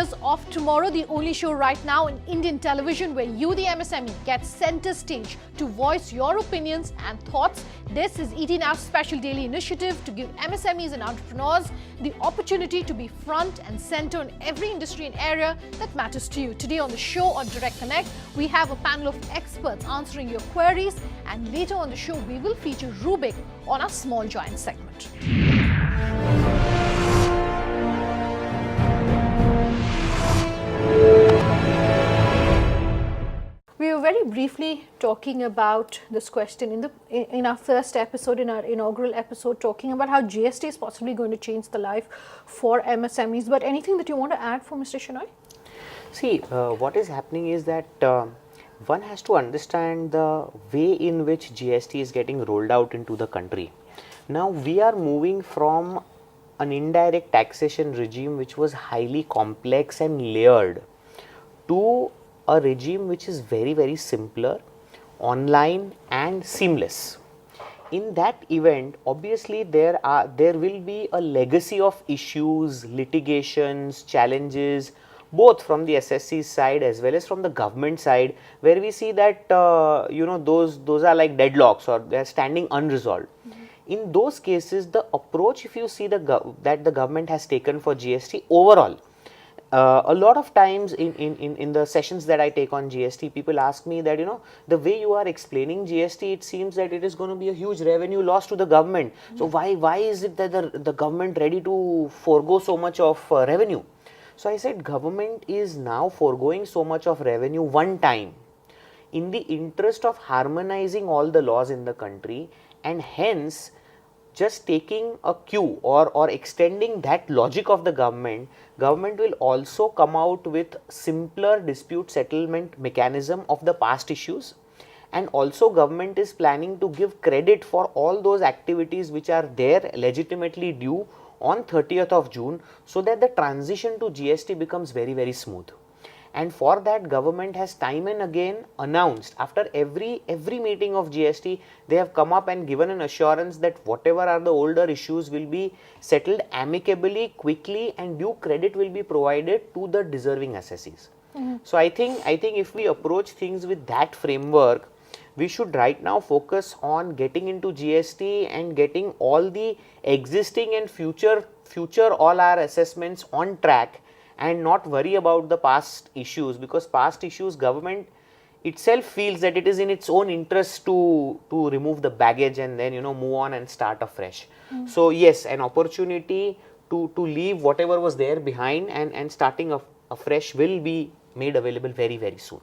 Leaders of Tomorrow, the only show right now in Indian television where you, the MSME, get center stage to voice your opinions and thoughts. This is ET Now's special daily initiative to give MSMEs and entrepreneurs the opportunity to be front and center in every industry and area that matters to you. Today on the show on Direct Connect, we have a panel of experts answering your queries, and later on the show, we will feature Rubik on our Small Giant segment. We were very briefly talking about this question in our first episode, in our inaugural episode, talking about how GST is possibly going to change the life for MSMEs. But anything that you want to add for Mr. Shenoy? See, what is happening is that one has to understand the way in which GST is getting rolled out into the country. Now, we are moving from an indirect taxation regime which was highly complex and layered to a regime which is very, very simpler, online and seamless. In that event, obviously there will be a legacy of issues, litigations, challenges, both from the SSC side as well as from the government side, where we see that those are like deadlocks or they are standing unresolved. In those cases, the approach, if you see that the government has taken for GST overall, a lot of times in the sessions that I take on GST, people ask me that, the way you are explaining GST, it seems that it is going to be a huge revenue loss to the government. So why is it that the government ready to forego so much of revenue? So I said government is now foregoing so much of revenue one time in the interest of harmonizing all the laws in the country, and hence just taking a cue or extending that logic of the government will also come out with simpler dispute settlement mechanism of the past issues, and also government is planning to give credit for all those activities which are there legitimately due on 30th of June, so that the transition to GST becomes very, very smooth. And for that, government has time and again announced, after every meeting of GST, they have come up and given an assurance that whatever are the older issues will be settled amicably, quickly, and due credit will be provided to the deserving assessees. So I think if we approach things with that framework, we should right now focus on getting into GST and getting all the existing and future all our assessments on track, and not worry about the past issues, because past issues government itself feels that it is in its own interest to remove the baggage and then move on and start afresh. So yes, an opportunity to leave whatever was there behind and starting afresh will be made available very, very soon.